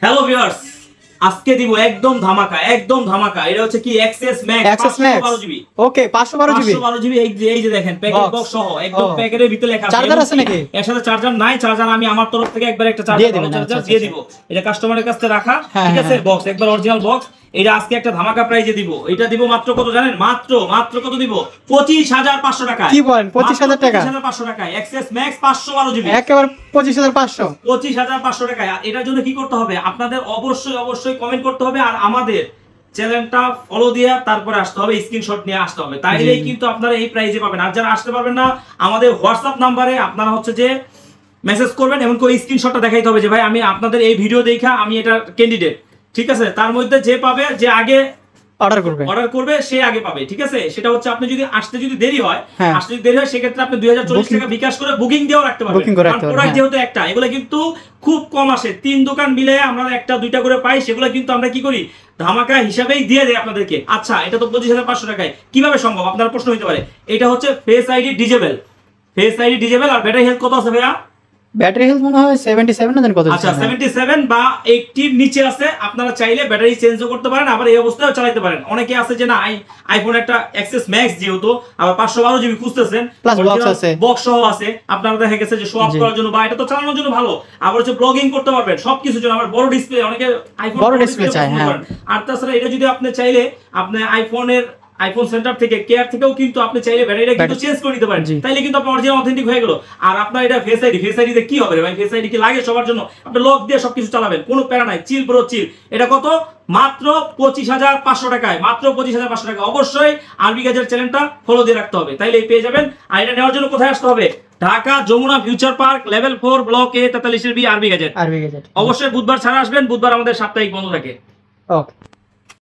Hello viewers, আজকে দিব একদম ধামাকা এটা হচ্ছে কি এক্সএস ম্যাক্স 512 জিবি। ওকে 512 জিবি 512 জিবি। এই যে দেখেন প্যাকেট বক্স সহ একদম প্যাকেটের ভিতরে লেখা আছে। চার্জার আছে নাকি? এর সাথে চার্জার নাই, চার্জার আমি আমার তরফ থেকে একবার একটা চার্জার দিয়ে দিব। এটা কাস্টমারের কাছে রাখা, ঠিক আছে? বক্স একবার অরিজিনাল বক্স। এটা আজকে একটা ধামাকা প্রাইজে দিব। এটা দিব মাত্র কত জানেন? মাত্র কত দিব? 25500 টাকা। কি বলেন? 25000 টাকা? 25500 টাকা এক্সএস ম্যাক্স 512 জিবি একেবারে 25500 টাকা। এটার জন্য কি করতে হবে? আপনাদের অবশ্যই কমেন্ট করতে হবে আর আমাদের চ্যানেলটা ফলো দিয়ে তারপরে আসতে হবে, স্ক্রিনশট নিয়ে আসতে হবে। তাইলেই কিন্তু আপনারা এই প্রাইজে পাবেন। আর যারা আসতে পারবেন না, আমাদের হোয়াটসঅ্যাপ নাম্বারে আপনারা হচ্ছে যে মেসেজ করবেন এবং ওই স্ক্রিনশটটা দেখাইতে হবে যে ভাই আমি আপনাদের এই ভিডিও দেখা আমি এটা ক্যান্ডিডেট, ঠিক আছে? তার মধ্যে যে পাবে, যে আগে অর্ডার করবে সে আগে পাবে, ঠিক আছে? সেটা হচ্ছে আপনি যদি আসতে দেরি হয় সেক্ষেত্রে আপনি 2040 টাকা বিকাশ করে বুকিং দিয়েও রাখতে পারবেন। কারণ প্রোডাক্ট যেহেতু একটা, এগুলো কিন্তু খুব কম আসে। 3 দোকান মিলে আমরা একটা দুইটা করে পাই, সেগুলো কিন্তু আমরা কি করি ধামাকা হিসাবেই দিয়ে দেই আপনাদেরকে। আচ্ছা, এটা তো 25500 টাকায় কিভাবে সম্ভব আপনার প্রশ্ন হতে পারে। এটা হচ্ছে ফেস আইডি ডিজেবল আর ব্যাটারি হেলথ কত আছে ভাইয়া? ব্যাটারি হেলথ মনে হয় 77 না জানি কত। আচ্ছা 77 বা 80 এর নিচে আছে। আপনারা চাইলে ব্যাটারি চেঞ্জও করতে পারেন, আবার এই অবস্থায়ও চালাতে পারেন। অনেকে আছে যে না আইফোন একটা এক্সএস ম্যাক্স যেহেতু আবার 512 জিবি খুঁজতেছেন, প্লাস বক্স আছে, বক্স সহ আছে। আপনারা দেখা গেছে যে শো অফ করার জন্য বা এটা তো চালানোর জন্য ভালো, আবার হচ্ছে ব্লগিং করতে পারবেন সবকিছুর জন্য। আবার বড় ডিসপ্লে, অনেকে আইফোন বড় ডিসপ্লে চায়। হ্যাঁ, আর তাছাড়া এটা যদি আপনি চাইলে আপনি আইফোন সেন্টার থেকে কেয়ার থেকেও কিন্তু আপনি চাইলে ব্যাটারিটা কিন্তু চেঞ্জ করে নিতে পারেন। তাইলে কিন্তু আপনার অরিজিনাল অথেন্টিক হয়ে গেল। আর আপনার এটা ফেস আইডি তে কি হবে ভাই? ফেস আইডি কি লাগে সবার জন্য? আপনি লক দিয়ে সবকিছু চালাবেন, কোনো প্যারা নাই। Chill bro chill. এটা কত? মাত্র 25500 টাকায়, মাত্র 25500 টাকা। অবশ্যই আরবি গ্যাজেট চ্যানেলটা ফলো দিয়ে রাখতে হবে, তাইলে পেয়ে যাবেন। আর এটা নেওয়ার জন্য কোথায় আসতে হবে? Dhaka Jamuna future park level 4 block A 43 B RB gadget. অবশ্যই বুধবার ছাড়া আসবেন, বুধবার আমাদের সাপ্তাহিক বন্ধ থাকে। ওকে।